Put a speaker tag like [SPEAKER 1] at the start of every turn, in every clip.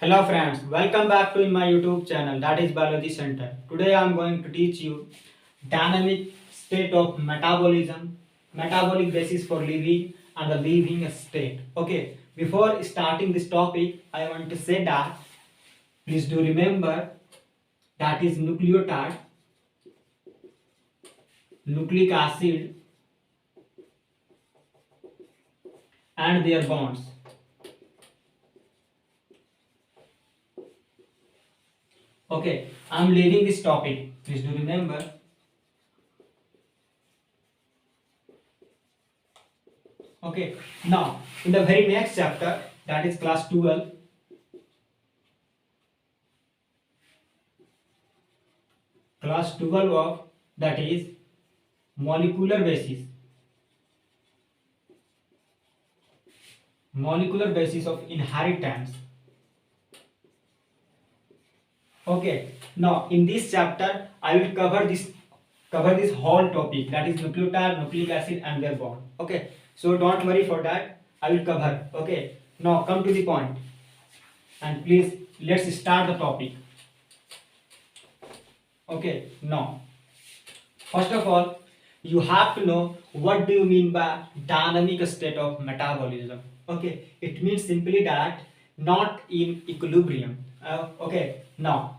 [SPEAKER 1] Hello friends, welcome back to my YouTube channel that is Biology Center. Today I am going to teach you dynamic state of metabolism, metabolic basis for living and the living state. Okay, before starting this topic, I want to say that please do remember that is nucleotide, nucleic acid and their bonds. Okay, I am leaving this topic. Please do remember. Okay, now in the very next chapter, that is class 12, class 12 of that is molecular basis, molecular basis of inheritance. Okay, now in this chapter I will cover this whole topic, that is nucleotide, nucleic acid and their bond. Okay, so don't worry for that, I will cover. Okay, now come to the point and please let's start the topic. Okay, now first of all you have to know what do you mean by dynamic state of metabolism. Okay, it means simply that not in equilibrium. Okay, now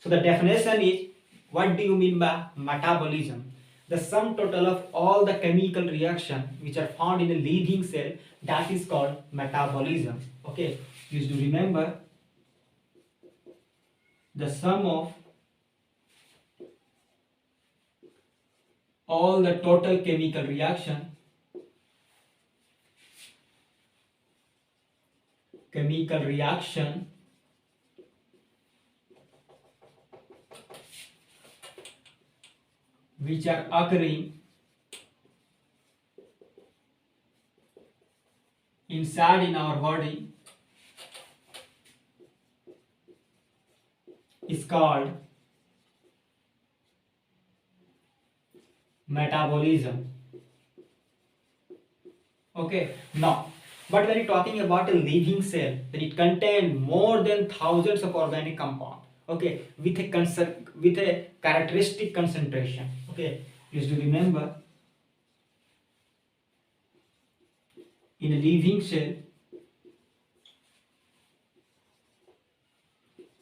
[SPEAKER 1] so the definition is, what do you mean by metabolism? The sum total of all the chemical reaction which are found in a living cell, that is called metabolism. Okay, please do remember the sum of all the total chemical reaction which are occurring inside in our body is called metabolism. Okay, now but when you're talking about a living cell, then it contains more than thousands of organic compounds. Okay, with a characteristic concentration. Okay, please do remember, in a living cell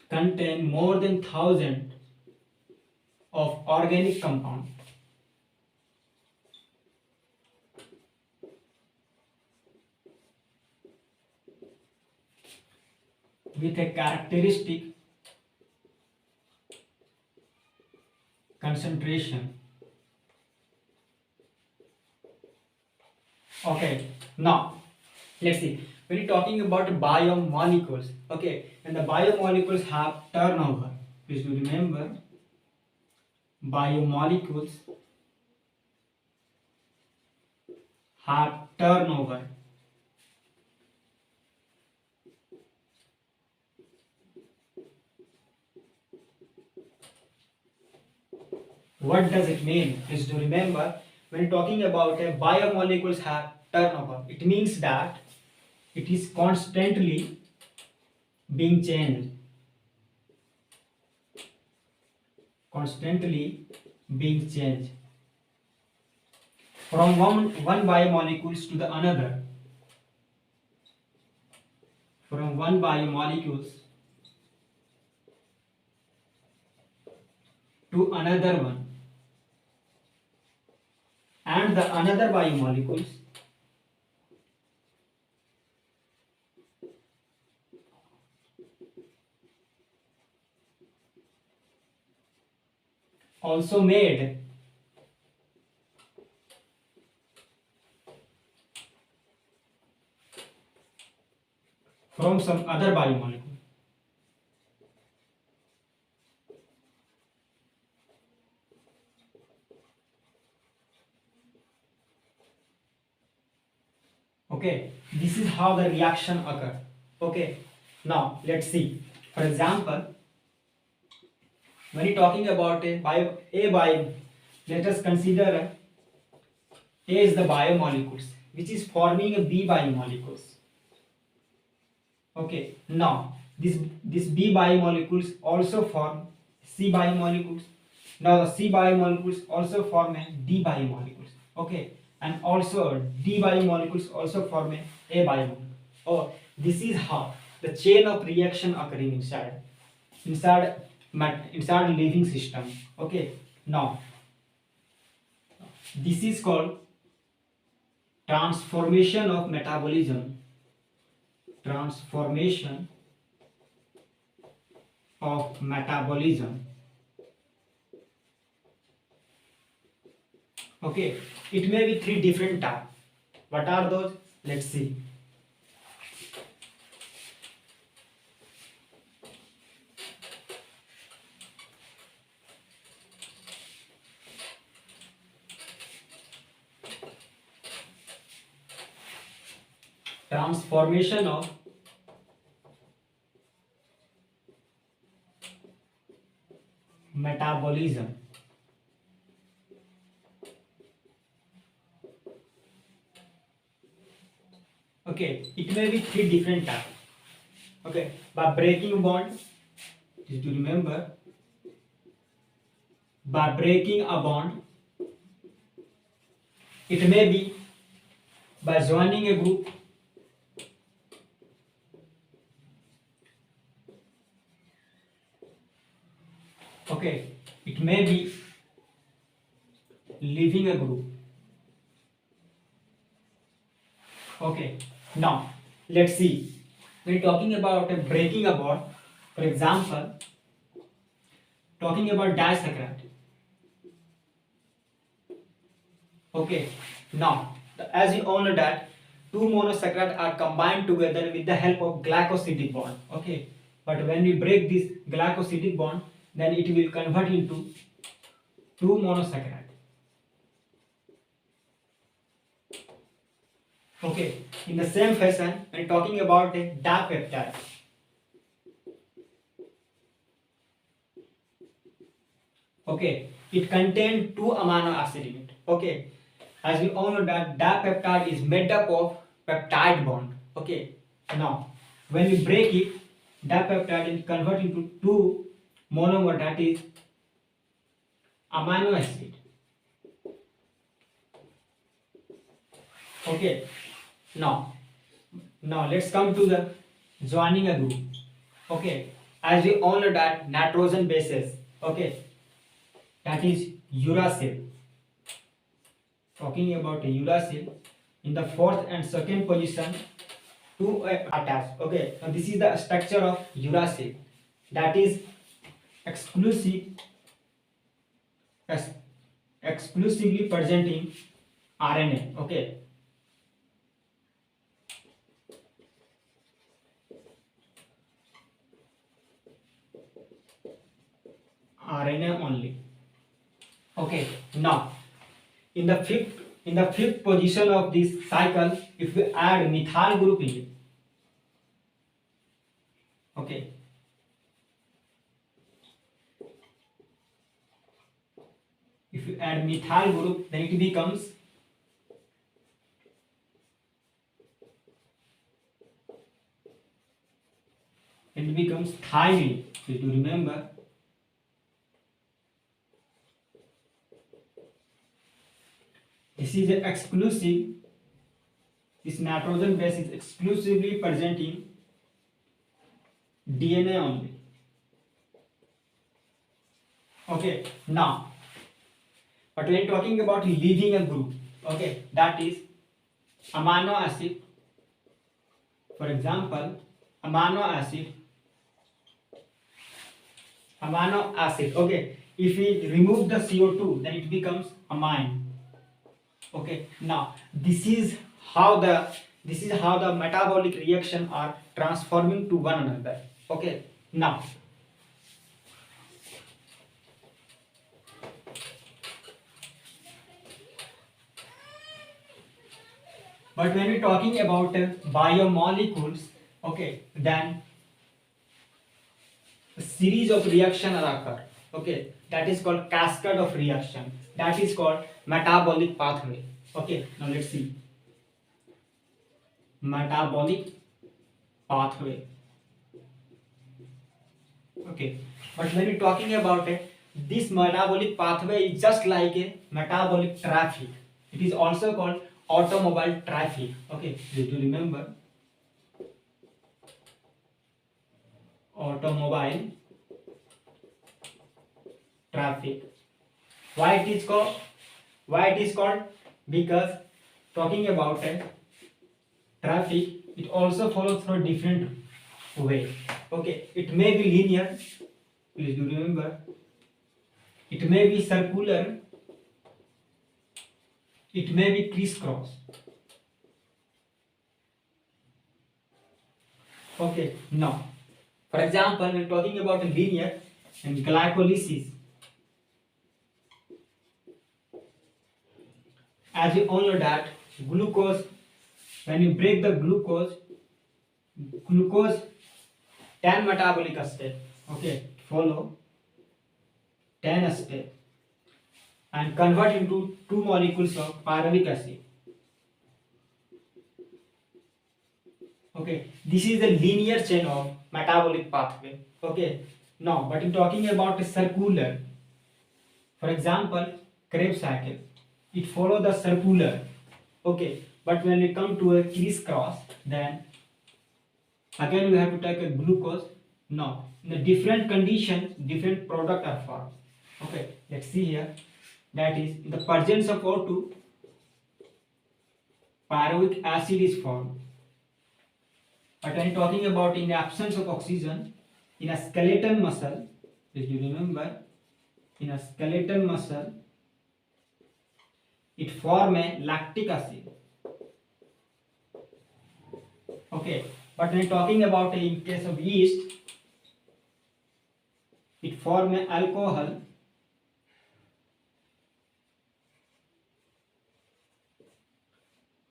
[SPEAKER 1] contain more than thousand of organic compound with a characteristic concentration. Okay, now let's see. When you're talking about biomolecules, okay, and the biomolecules have turnover. Please do remember, biomolecules have turnover. What does it mean? Please do remember, when talking about a biomolecules have turnover, it means that it is constantly being changed. Constantly being changed from one biomolecules to the another. From one biomolecules to another one, and the another biomolecules also made from some other biomolecule. Okay, this is how the reaction occur. Okay, now let's see. For example, when you're talking about let us consider A is the biomolecules which is forming a B biomolecules. Okay, now this B biomolecules also form C biomolecules. Now the C biomolecules also form a D biomolecules. Okay, and also D biomolecules also form a biomolecule. Oh, this is how the chain of reaction occurring inside living system. Okay, now this is called transformation of metabolism. Transformation of metabolism. Okay, it may be three different types. What are those? Let's see. Transformation of metabolism. Okay, it may be three different types. Okay, by breaking bond, just to remember, by breaking a bond, it may be by joining a group, okay, it may be leaving a group. Okay, now let's see. When talking about breaking a bond, for example, talking about disaccharide. Okay, now as you all know that two monosaccharides are combined together with the help of glycosidic bond. Okay, but when we break this glycosidic bond, then it will convert into two monosaccharides. Okay, in the same fashion, when talking about a dipeptide, okay, it contains two amino acid in it. Okay, as we all know that dipeptide is made up of peptide bond. Okay, now when we break it, dipeptide is converted into two monomer, that is amino acid. Okay, now let's come to the joining a group. Okay, as we all know that nitrogen bases, okay, that is uracil. Talking about uracil, in the fourth and second position, two attached. Okay, now this is the structure of uracil, that is exclusively present in RNA. Okay, RNA only. Okay, now in the fifth position of this cycle, if we add methyl group in it, okay, if you add methyl group, then it becomes thymine. So to remember, this is exclusive. This nitrogen base is exclusively present in DNA only. Okay, now, but when talking about leaving a group, okay, that is amino acid. For example, amino acid. Okay, if we remove the CO2, then it becomes amine. Okay, now this is how the metabolic reaction are transforming to one another. Okay, now but when we're talking about biomolecules, okay, then a series of reaction occur. Okay, that is called cascade of reaction. That is called metabolic pathway. Okay, now let's see. Metabolic pathway. Okay, but when you're talking about it, this metabolic pathway is just like a metabolic traffic. It is also called automobile traffic. Okay, do you remember automobile traffic? Why it is called? Why it is called? Because talking about it, traffic, it also follows through a different way. Okay, it may be linear. Please do remember. It may be circular. It may be crisscross. Okay, now, for example, we're talking about linear and glycolysis. As you all know that glucose, when you break the glucose 10 metabolic step, okay, follow 10 step and convert into 2 molecules of pyruvic acid. Okay, this is the linear chain of metabolic pathway. Okay, now, but in talking about a circular, for example, Krebs cycle, it follow the circular. Okay, but when we come to a crisscross, then again we have to take a glucose. Now, in the different conditions, different product are formed. Okay, let's see here. That is, in the presence of O2, pyruvic acid is formed. But when talking about in the absence of oxygen, in a skeletal muscle, if you remember, in a skeletal muscle, it form a lactic acid. Okay, but when talking about in case of yeast, it form a alcohol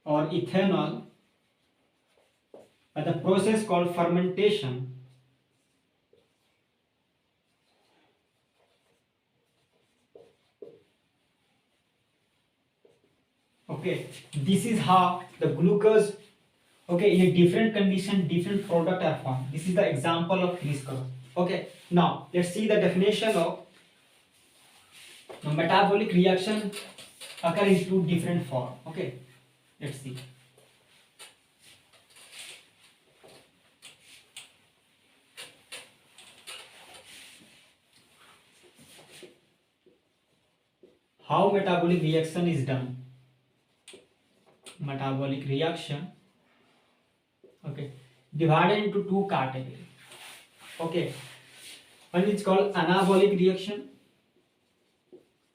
[SPEAKER 1] or ethanol by the process called fermentation. Okay, this is how the glucose, okay, in a different condition, different product are formed. This is the example of crisscross. Okay, now let's see the definition of metabolic reaction occur in two different form. Okay, let's see. How metabolic reaction is done? Metabolic reaction, okay, divided into two categories. Okay, one is called anabolic reaction.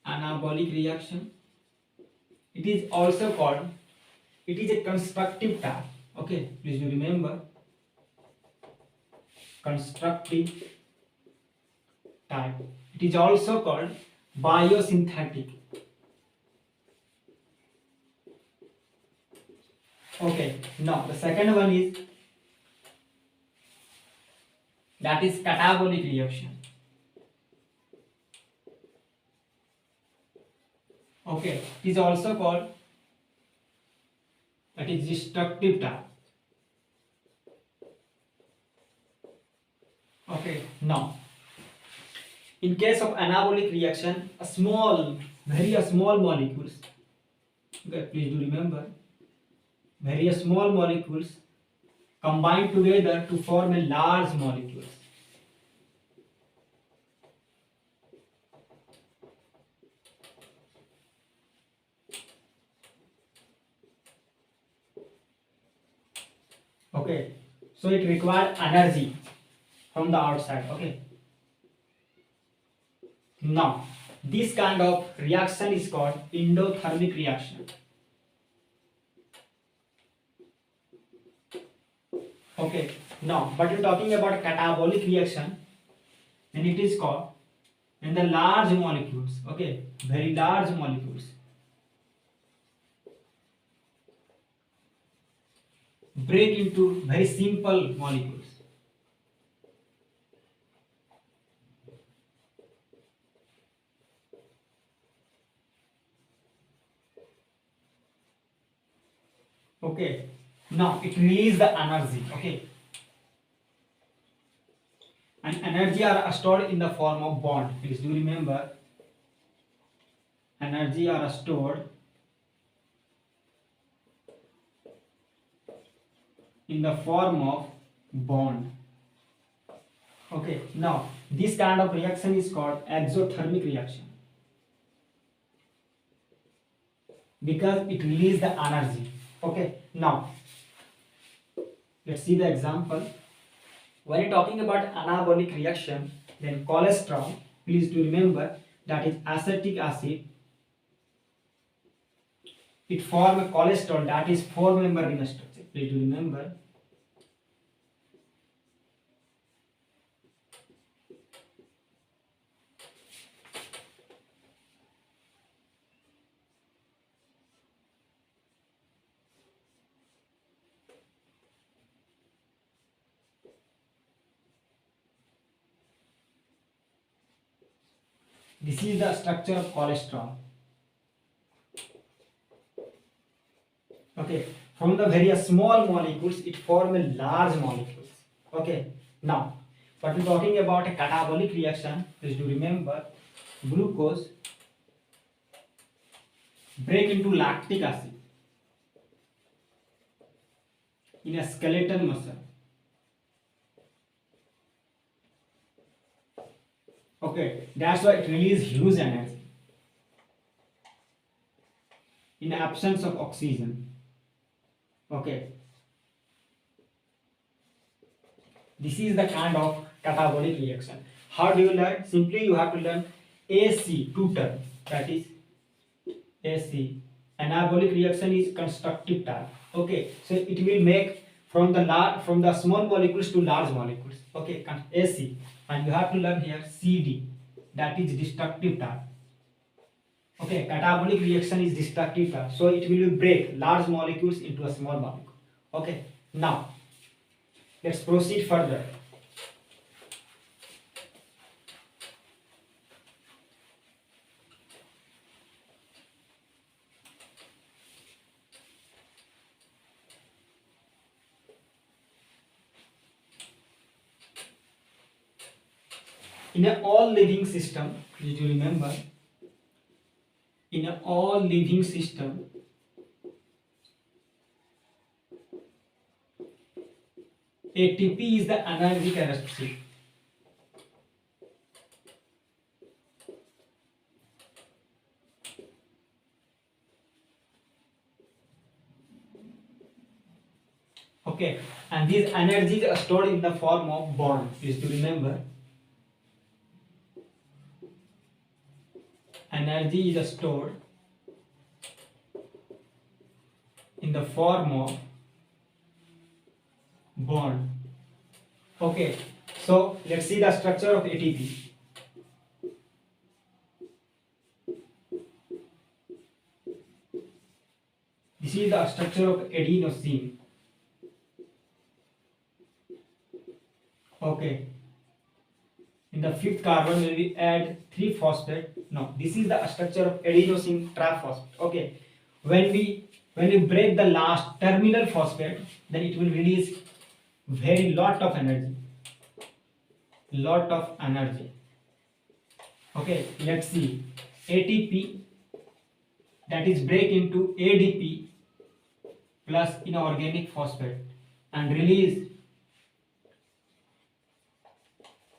[SPEAKER 1] Anabolic reaction. It is also called. It is a constructive type. Okay, please you remember. Constructive type. It is also called biosynthetic. Okay, now the second one is that is catabolic reaction. Okay, it is also called that is destructive type. Okay, now in case of anabolic reaction, a small, very small molecules. Okay, please do remember, very small molecules combine together to form a large molecules. Okay, so it requires energy from the outside. Okay, now this kind of reaction is called endothermic reaction. Okay, now but you're talking about catabolic reaction, then it is called in the large molecules. Okay, very large molecules break into very simple molecules. Okay, now it releases the energy. Okay, and energy are stored in the form of bond. Please do remember, energy are stored in the form of bond. Okay, now this kind of reaction is called exothermic reaction because it releases the energy. Okay, now let's see the example. When you're talking about anabolic reaction, then cholesterol, please do remember that is acetic acid. It forms a cholesterol, that is 4-member ring structure. Please do remember. This is the structure of cholesterol. Okay, from the very small molecules, it forms large molecules. Okay, now, but we're talking about a catabolic reaction. Please do remember, glucose break into lactic acid in a skeletal muscle. Okay, that's why it releases huge energy in absence of oxygen. Okay, this is the kind of catabolic reaction. How do you learn? Simply you have to learn AC, two terms, that is AC. Anabolic reaction is constructive type. Okay, so it will make from the small molecules to large molecules. Okay, AC, and you have to learn here CD, that is destructive type. Okay, catabolic reaction is destructive type, so it will break large molecules into a small molecule. Okay, now let's proceed further. In a all living system, did you remember? In a all living system, ATP is the energy characteristic. Okay, and these energies are stored in the form of bond. Please do remember. Energy is stored in the form of bond. Okay, so let's see the structure of ATP. This is the structure of adenosine. Okay, in the fifth carbon when we add 3-phosphate. No, this is the structure of adenosine triphosphate. Okay, when we break the last terminal phosphate, then it will release very lot of energy. Okay, let's see. ATP, that is break into ADP plus inorganic phosphate and release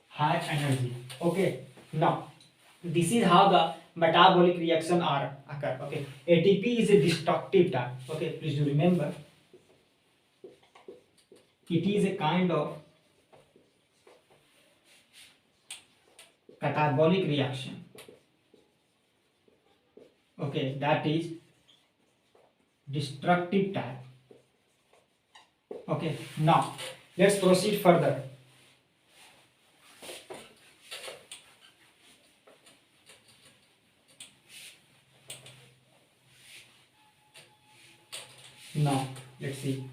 [SPEAKER 1] high energy. Okay, now this is how the metabolic reaction are occur. Okay, ATP is a destructive type. Okay, please do remember, it is a kind of catabolic reaction. Okay, that is destructive type. Okay, now let's proceed further. Now let's see.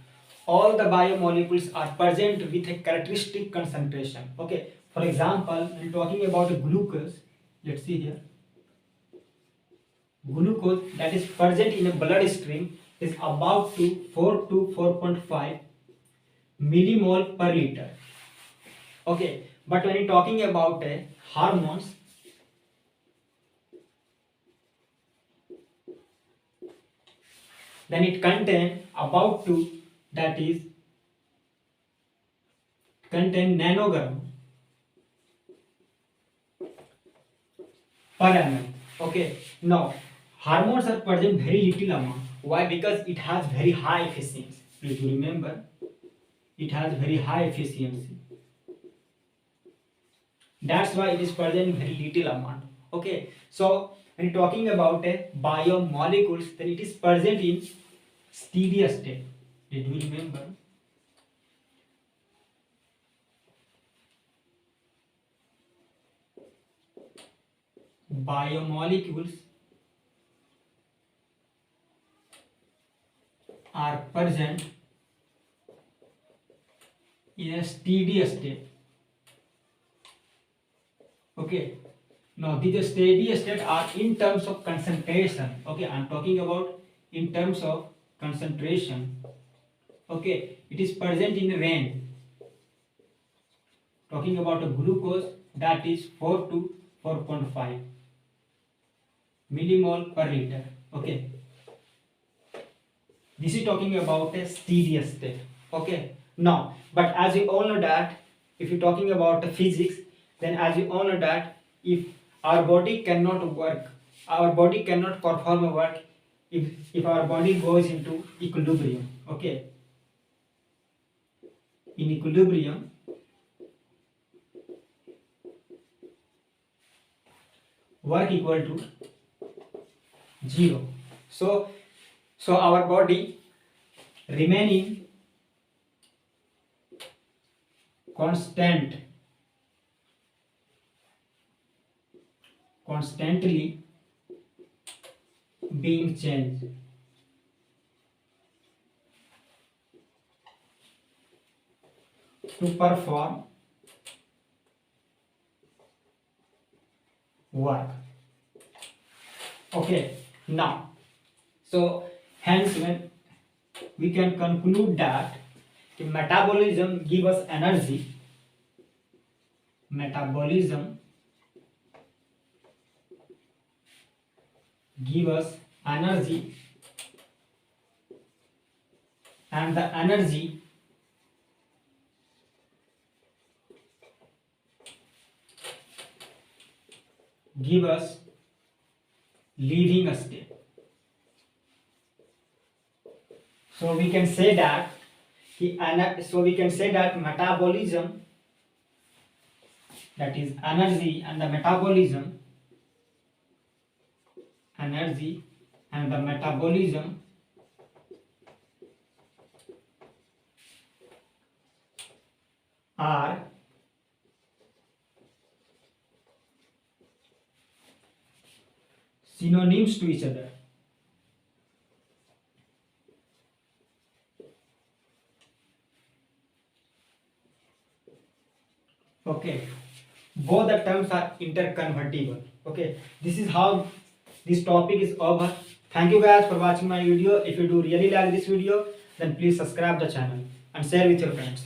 [SPEAKER 1] All the biomolecules are present with a characteristic concentration. Okay, for example, when talking about glucose, let's see here. Glucose that is present in a blood stream is about to 4 to 4.5 millimole per liter. Okay, But when you're talking about hormones, then it contain about to, that is contain nanogram per mm. Okay, now hormones are present very little amount. Why? Because it has very high efficiency. Please remember, it has very high efficiency. That's why it is present in very little amount. Okay, so when talking about biomolecules, then it is present in steady state. Did you remember? Biomolecules are present in a steady state. Okay, now these steady state are in terms of concentration. Okay, I'm talking about in terms of concentration. Okay, it is present in range. Talking about a glucose, that is 4 to 4.5 millimole per liter. Okay, this is talking about a steady state. Okay, now but as you all know that if you're talking about physics, then as you all know that if our body cannot work, our body cannot perform a work if our body goes into equilibrium. Okay, in equilibrium, work equal to 0. So our body remaining constantly being changed. To perform work. Okay, now so hence when we can conclude that metabolism give us energy. Metabolism give us energy, and the energy give us living state. So we can say that metabolism, that is energy and the metabolism are synonyms to each other. Okay, both the terms are interconvertible. Okay, this is how this topic is over. Thank you guys for watching my video. If you do really like this video, then please subscribe the channel and share with your friends.